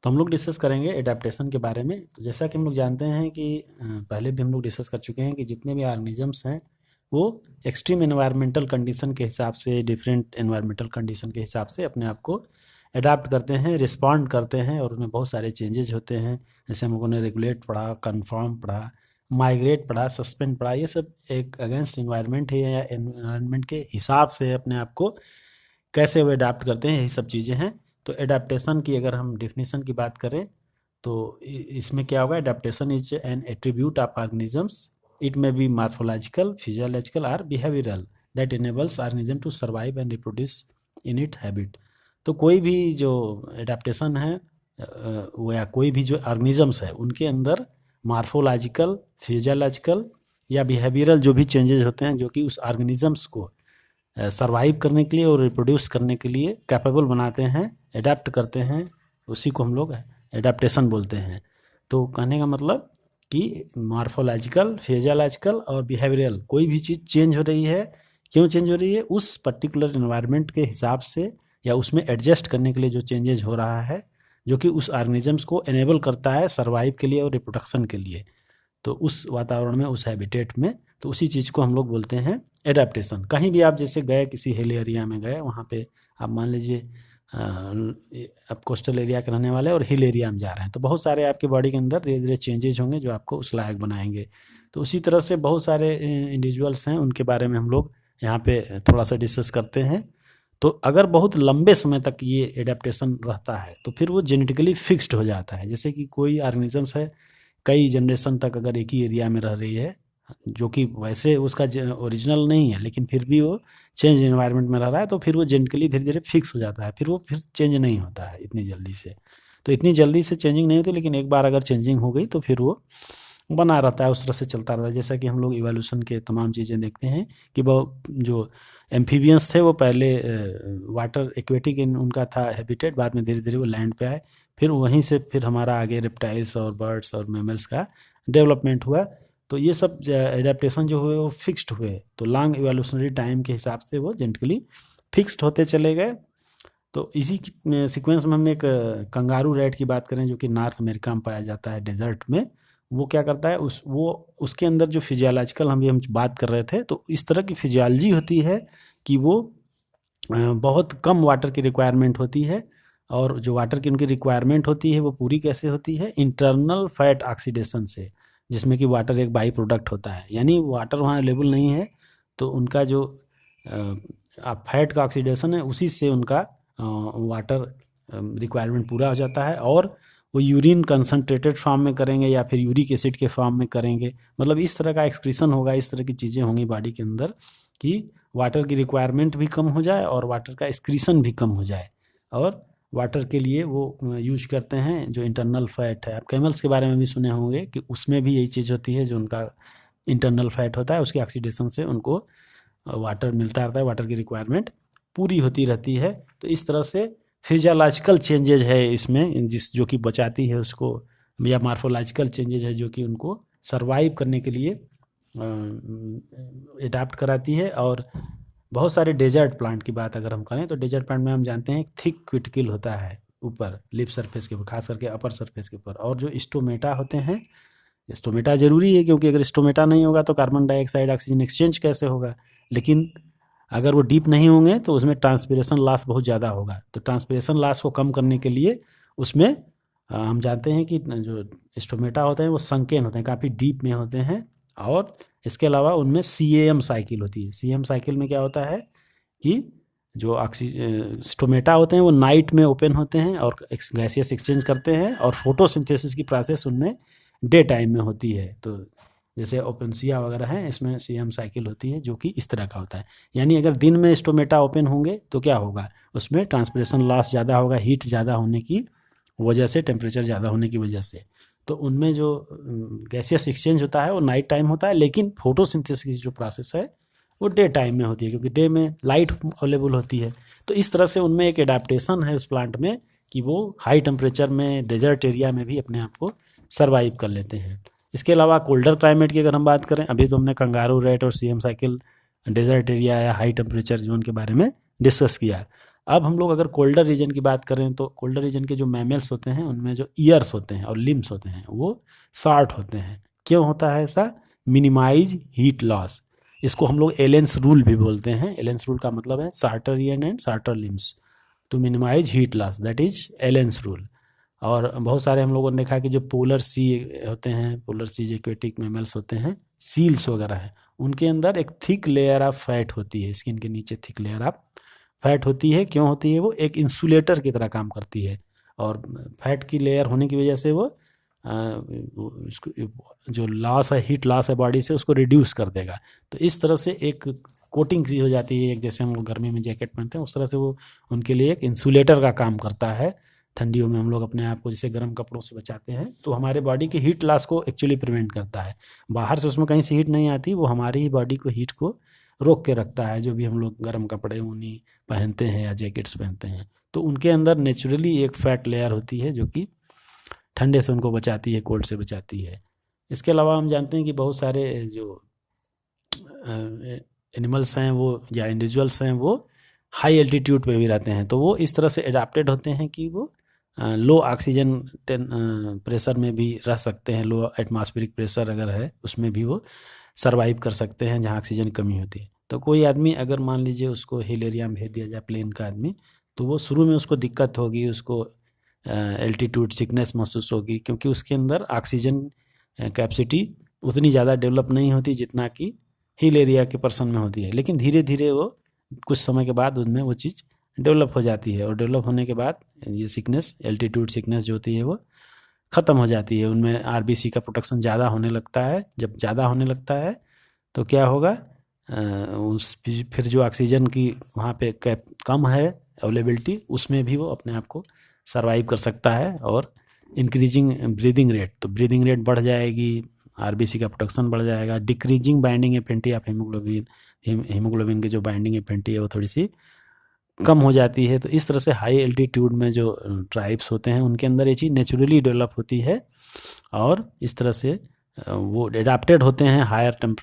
तो हम लोग डिस्कस करेंगे एडाप्टेशन के बारे में। तो जैसा कि हम लोग जानते हैं कि पहले भी हम लोग डिस्कस कर चुके हैं कि जितने भी ऑर्गेनिजम्स हैं वो एक्सट्रीम एनवायरमेंटल कंडीशन के हिसाब से, डिफरेंट एनवायरमेंटल कंडीशन के हिसाब से अपने आप को अडाप्ट करते हैं, रिस्पॉन्ड करते हैं और उनमें बहुत सारे चेंजेज होते हैं। जैसे हम लोगों ने रेगुलेट पढ़ा, कन्फर्म पढ़ा, माइग्रेट पढ़ा, सस्पेंड पढ़ा। ये सब एक अगेंस्ट इन्वायरमेंट है या एनवायरमेंट के हिसाब से अपने आप को कैसे वो अडाप्ट करते हैं, यही सब चीज़ें हैं। तो एडाप्टेशन की अगर हम डेफिनेशन की बात करें तो इसमें क्या होगा, adaptation is an attribute of organisms, it may be morphological, physiological और behavioural that enables organism to survive and reproduce in it habit. तो कोई भी जो एडाप्टेशन है वो या कोई भी जो ऑर्गेनिजम्स है उनके अंदर मार्फोलॉजिकल, फिजियोलॉजिकल या बिहेवियरल जो भी चेंजेस होते हैं जो कि उस ऑर्गेनिजम्स को सर्वाइव करने के लिए और रिप्रोड्यूस करने के लिए कैपेबल बनाते हैं, एडाप्ट करते हैं, उसी को हम लोग एडाप्टेशन बोलते हैं। तो कहने का मतलब कि मार्फोलॉजिकल, फिजियोलॉजिकल और बिहेवियरल कोई भी चीज़ चेंज हो रही है, क्यों चेंज हो रही है, उस पर्टिकुलर इन्वायरमेंट के हिसाब से या उसमें एडजस्ट करने के लिए जो चेंजेज हो रहा है, जो कि उस ऑर्गेनिजम्स को एनेबल करता है सर्वाइव के लिए और रिप्रोडक्शन के लिए, तो उस वातावरण में, उस हैबिटेट में, तो उसी चीज़ को हम लोग बोलते हैं एडाप्टेशन। कहीं भी आप जैसे गए, किसी हिल एरिया में गए, वहाँ पे आप मान लीजिए आप कोस्टल एरिया के रहने वाले और हिल एरिया में जा रहे हैं, तो बहुत सारे आपके बॉडी के अंदर धीरे धीरे चेंजेज होंगे जो आपको उस लायक बनाएंगे। तो उसी तरह से बहुत सारे इंडिविजुअल्स हैं, उनके बारे में हम लोग यहाँ पे थोड़ा सा डिस्कस करते हैं। तो अगर बहुत लंबे समय तक ये एडेप्टेशन रहता है तो फिर वो जेनेटिकली फिक्स्ड हो जाता है। जैसे कि कोई ऑर्गेनिजम्स है कई जनरेशन तक अगर एक ही एरिया में रह रही है, जो कि वैसे उसका ओरिजिनल नहीं है, लेकिन फिर भी वो चेंज एनवायरनमेंट में रह रहा है, तो फिर वो जेनेटिकली धीरे धीरे फिक्स हो जाता है, फिर वो फिर चेंज नहीं होता है इतनी जल्दी से। तो इतनी जल्दी से चेंजिंग नहीं होती, लेकिन एक बार अगर चेंजिंग हो गई तो फिर वो बना रहता है, उस तरह से चलता रहता है। जैसा कि हम लोग इवोल्यूशन के तमाम चीज़ें देखते हैं कि वो जो एम्फीबियंस थे वो पहले वाटर एक्वेटिक उनका था हैबिटेट, बाद में धीरे धीरे वो लैंड पे आए, फिर वहीं से फिर हमारा आगे रेप्टाइल्स और बर्ड्स और मैमल्स का डेवलपमेंट हुआ। तो ये सब एडेप्टेशन जो हुए वो फिक्स्ड हुए, तो लॉन्ग इवोल्यूशनरी टाइम के हिसाब से वो जेनेटिकली फिक्स्ड होते चले गए। तो इसी सीक्वेंस में हम एक कंगारू रैट की बात करें जो कि नॉर्थ अमेरिका में पाया जाता है, डेजर्ट में। वो क्या करता है, उसके अंदर जो फिजियोलॉजिकल हम बात कर रहे थे, तो इस तरह की फिजियोलॉजी होती है कि वो बहुत कम वाटर की रिक्वायरमेंट होती है, और जो वाटर की उनकी रिक्वायरमेंट होती है वो पूरी कैसे होती है, इंटरनल फैट ऑक्सीडेशन से, जिसमें कि वाटर एक बाई प्रोडक्ट होता है। यानी वाटर वहाँ अवेलेबल नहीं है तो उनका जो फैट का ऑक्सीडेशन है उसी से उनका वाटर रिक्वायरमेंट पूरा हो जाता है, और वो यूरिन कंसनट्रेटेड फॉर्म में करेंगे या फिर यूरिक एसिड के फॉर्म में करेंगे। मतलब इस तरह का एक्सक्रीशन होगा, इस तरह की चीज़ें होंगी बॉडी के अंदर कि वाटर की रिक्वायरमेंट भी कम हो जाए और वाटर का एक्सक्रीशन भी कम हो जाए। और वाटर के लिए वो यूज करते हैं जो इंटरनल फैट है। आप कैमल्स के बारे में भी सुने होंगे कि उसमें भी यही चीज़ होती है, जो उनका इंटरनल फैट होता है उसके ऑक्सीडेशन से उनको वाटर मिलता रहता है, वाटर की रिक्वायरमेंट पूरी होती रहती है। तो इस तरह से फिजियोलॉजिकल चेंजेज है इसमें जो कि बचाती है उसको, या मार्फोलॉजिकल चेंजेज है जो कि उनको सर्वाइव करने के लिए अडाप्ट कराती है। और बहुत सारे डेजर्ट प्लांट की बात अगर हम करें तो डेजर्ट प्लांट में हम जानते हैं थिक क्यूटिकल होता है ऊपर लिप सरफेस के ऊपर, खास करके अपर सरफेस के ऊपर। और जो स्टोमेटा होते हैं, स्टोमेटा जरूरी है क्योंकि अगर स्टोमेटा नहीं होगा तो कार्बन डाइऑक्साइड ऑक्सीजन एक्सचेंज कैसे होगा। लेकिन अगर वो डीप नहीं होंगे तो उसमें ट्रांसपिरेशन लॉस बहुत ज़्यादा होगा। तो ट्रांसपिरेशन लॉस को कम करने के लिए उसमें हम जानते हैं कि जो स्टोमेटा होते हैं वो संकेन होते हैं, काफ़ी डीप में होते हैं। और इसके अलावा उनमें CAM साइकिल होती है। CAM साइकिल में क्या होता है कि जो स्टोमेटा होते हैं वो नाइट में ओपन होते हैं और गैसियस एक्सचेंज करते हैं, और फोटोसिंथेसिस की प्रोसेस उनमें डे टाइम में होती है। तो जैसे ओपेनसिया वगैरह है, इसमें CAM साइकिल होती है जो कि इस तरह का होता है। यानी अगर दिन में स्टोमेटा ओपन होंगे तो क्या होगा, उसमें ट्रांसपिरेशन लॉस ज़्यादा होगा, हीट ज़्यादा होने की वजह से, टेम्परेचर ज़्यादा होने की वजह से। तो उनमें जो गैसियस एक्सचेंज होता है वो नाइट टाइम होता है, लेकिन फोटोसिंथेसिस की जो प्रोसेस है वो डे टाइम में होती है क्योंकि डे में लाइट अवेलेबल होती है। तो इस तरह से उनमें एक एडाप्टेशन है उस प्लांट में कि वो हाई टेम्परेचर में, डेजर्ट एरिया में भी अपने आप को सर्वाइव कर लेते हैं। इसके अलावा कोल्डर क्लाइमेट की अगर हम बात करें, अभी तो हमने कंगारू रैट और CAM साइकिल, डेजर्ट एरिया या हाई टेम्परेचर जोन के बारे में डिस्कस किया। अब हम लोग अगर कोल्डर रीजन की बात करें तो कोल्डर रीजन के जो मैमल्स होते हैं उनमें जो ईयर्स होते हैं और लिम्स होते हैं वो शार्ट होते हैं। क्यों होता है ऐसा? Minimise heat loss. इसको हम लोग एलेंस रूल भी बोलते हैं। एलेंस रूल का मतलब है shorter ear and shorter limbs to minimise heat loss, that is Allen's rule. और बहुत सारे हम लोगों ने देखा कि जो पोलर सी होते हैं, पोलर सी एक्वेटिक मैमल्स होते हैं, सील्स वगैरह हैं, उनके अंदर एक थिक लेयर ऑफ फैट होती है, स्किन के नीचे थिक लेयर ऑफ फैट होती है। क्यों होती है? वो एक इंसुलेटर की तरह काम करती है और फैट की लेयर होने की वजह से वो उसको जो लॉस है, हीट लॉस है बॉडी से, उसको रिड्यूस कर देगा। तो इस तरह से एक कोटिंग सी हो जाती है, एक जैसे हम लोग गर्मी में जैकेट पहनते हैं उस तरह से वो उनके लिए एक इंसुलेटर का काम करता है। ठंडियों में हम लोग अपने आप को जैसे गर्म कपड़ों से बचाते हैं, तो हमारे बॉडी के हीट लॉस को एक्चुअली प्रिवेंट करता है। बाहर से उसमें कहीं से हीट नहीं आती, वो हमारी ही बॉडी को हीट को रोक के रखता है। जो भी हम लोग गर्म कपड़े ऊनी पहनते हैं या जैकेट्स पहनते हैं, तो उनके अंदर नेचुरली एक फैट लेयर होती है जो कि ठंडे से उनको बचाती है, कोल्ड से बचाती है। इसके अलावा हम जानते हैं कि बहुत सारे जो एनिमल्स हैं वो या इंडिविजुअल्स हैं वो हाई एल्टीट्यूड पे भी रहते हैं, तो वो इस तरह से एडाप्टेड होते हैं कि वो लो ऑक्सीजन प्रेशर में भी रह सकते हैं। लो एटमॉस्फेरिक प्रेशर अगर है उसमें भी वो सरवाइव कर सकते हैं जहाँ ऑक्सीजन की कमी होती है। तो कोई आदमी अगर मान लीजिए उसको हिल एरिया में भेज दिया जाए, प्लेन का आदमी, तो वो शुरू में उसको दिक्कत होगी, उसको एल्टीट्यूड सिकनेस महसूस होगी, क्योंकि उसके अंदर ऑक्सीजन कैपेसिटी उतनी ज़्यादा डेवलप नहीं होती जितना कि हिल एरिया के पर्सन में होती है। लेकिन धीरे धीरे वो कुछ समय के बाद उनमें वो चीज़ डेवलप हो जाती है और डेवलप होने के बाद ये सिकनेस, एल्टीट्यूड सिकनेस जो होती है वो ख़त्म हो जाती है। उनमें आरबीसी का प्रोडक्शन ज़्यादा होने लगता है। जब ज़्यादा होने लगता है तो क्या होगा, उस फिर जो ऑक्सीजन की वहाँ पे कैप कम है अवेलेबिलिटी, उसमें भी वो अपने आप को सरवाइव कर सकता है। और इंक्रीजिंग ब्रीदिंग रेट, तो ब्रीदिंग रेट बढ़ जाएगी, आरबीसी का प्रोडक्शन बढ़ जाएगा। Decreasing binding affinity of haemoglobin, haemoglobin की जो बाइंडिंग एफिनिटी है वो थोड़ी सी कम हो जाती है। तो इस तरह से हाई एल्टीट्यूड में जो ट्राइब्स होते हैं उनके अंदर ये चीज़ नेचुरली डेवलप होती है और इस तरह से वो एडाप्टेड होते हैं हायर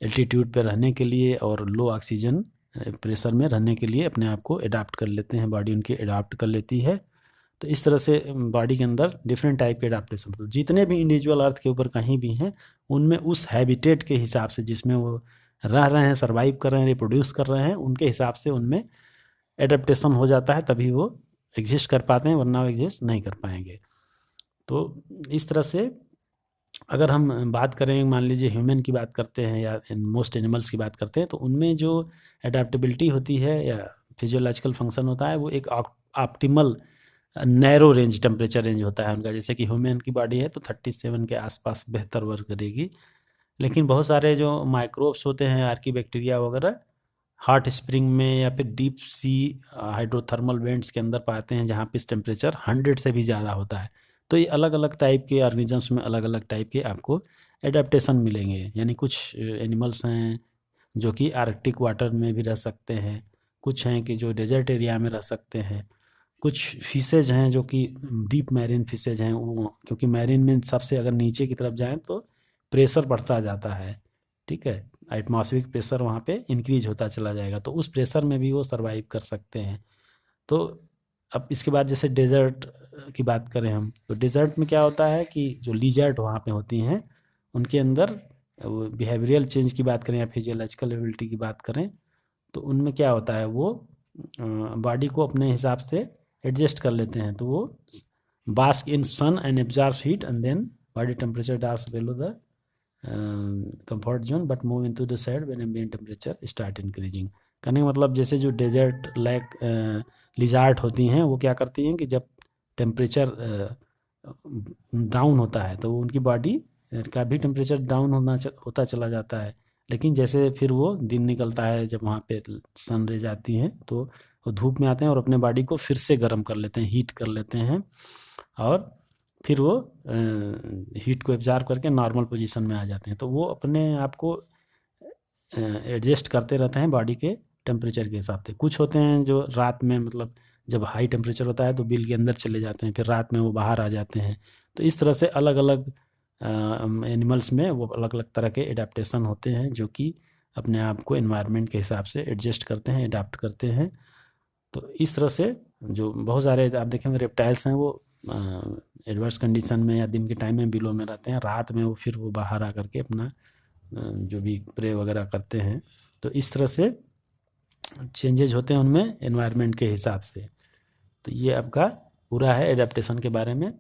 एल्टीट्यूड पर रहने के लिए और लो ऑक्सीजन प्रेशर में रहने के लिए अपने आप को एडाप्ट कर लेते हैं, बॉडी उनकी एडाप्ट कर लेती है। तो इस तरह से बॉडी के अंदर डिफरेंट टाइप के एडाप्टेशन, तो जितने भी इंडिविजुअल अर्थ के ऊपर कहीं भी हैं उनमें उस हैबिटेट के हिसाब से जिसमें वो रह रहे हैं, सर्वाइव कर रहे हैं, रिप्रोड्यूस कर रहे हैं, उनके हिसाब से उनमें एडेप्टेशन हो जाता है, तभी वो एग्जिस्ट कर पाते हैं, वरना वो एग्जिस्ट नहीं कर पाएंगे। तो इस तरह से अगर हम बात करें, मान लीजिए ह्यूमन की बात करते हैं या मोस्ट एनिमल्स की बात करते हैं, तो उनमें जो एडेप्टेबिलिटी होती है या फिजियोलॉजिकल फंक्शन होता है वो एक optimal narrow range temperature range होता है उनका। जैसे कि ह्यूमन की बॉडी है तो 37 के आसपास बेहतर वर्क करेगी, लेकिन बहुत सारे जो माइक्रोब्स होते हैं, आर्की बैक्टीरिया वगैरह, हॉट स्प्रिंग में या फिर डीप सी हाइड्रोथर्मल वेंट्स के अंदर पाते हैं जहाँ पे टेम्परेचर 100 से भी ज़्यादा होता है। तो ये अलग अलग टाइप के ऑर्गेनिजम्स में अलग अलग टाइप के आपको एडेप्टेशन मिलेंगे। यानी कुछ एनिमल्स हैं जो कि आर्कटिक वाटर में भी रह सकते हैं, कुछ हैं कि जो डेजर्ट एरिया में रह सकते हैं, कुछ फिशेज हैं जो कि डीप मैरीन फिशेज हैं, वो क्योंकि मैरीन में सबसे अगर नीचे की तरफ जाएं तो प्रेशर बढ़ता जाता है, ठीक है, एटमॉस्फेरिक प्रेशर वहाँ पे इंक्रीज होता चला जाएगा, तो उस प्रेशर में भी वो सरवाइव कर सकते हैं। तो अब इसके बाद जैसे डेजर्ट की बात करें हम, तो डेजर्ट में क्या होता है कि जो लिजर्ट वहाँ पे होती हैं उनके अंदर वो बिहेवियरल चेंज की बात करें या फिजियोलॉजिकल एबिलिटी की बात करें, तो उनमें क्या होता है वो बॉडी को अपने हिसाब से एडजस्ट कर लेते हैं। तो वो bask in sun and absorb heat and then body temperature drops below the comfort zone but move into the side when ambient temperature start increasing. कहने का मतलब जैसे जो डेजर्ट लाइक लिजार्ट होती हैं वो क्या करती हैं कि जब टेम्परेचर डाउन होता है तो उनकी बॉडी का भी टेम्परेचर डाउन होता चला जाता है, लेकिन जैसे फिर वो दिन निकलता है, जब वहाँ पे सन रेज आती हैं तो वो धूप में आते हैं और अपने बॉडी को फिर से गर्म कर लेते हैं, हीट कर लेते हैं, और फिर वो हीट को एब्जॉर्ब करके नॉर्मल पोजीशन में आ जाते हैं। तो वो अपने आप को एडजस्ट करते रहते हैं बॉडी के टेम्परेचर के हिसाब से। कुछ होते हैं जो रात में, मतलब जब हाई टेम्परेचर होता है तो बिल के अंदर चले जाते हैं, फिर रात में वो बाहर आ जाते हैं। तो इस तरह से अलग अलग एनिमल्स में वो अलग अलग तरह के एडाप्टेशन होते हैं जो कि अपने आप को एनवायरनमेंट के हिसाब से एडजस्ट करते हैं, अडाप्ट करते हैं। तो इस तरह से जो बहुत सारे आप देखेंगे रेप्टाइल्स हैं वो एडवर्स कंडीशन में या दिन के टाइम में बिलो में रहते हैं, रात में वो फिर वो बाहर आकर के अपना जो भी प्रे वगैरह करते हैं। तो इस तरह से चेंजेज होते हैं उनमें एनवायरनमेंट के हिसाब से। तो ये आपका पूरा है एडेप्टेशन के बारे में।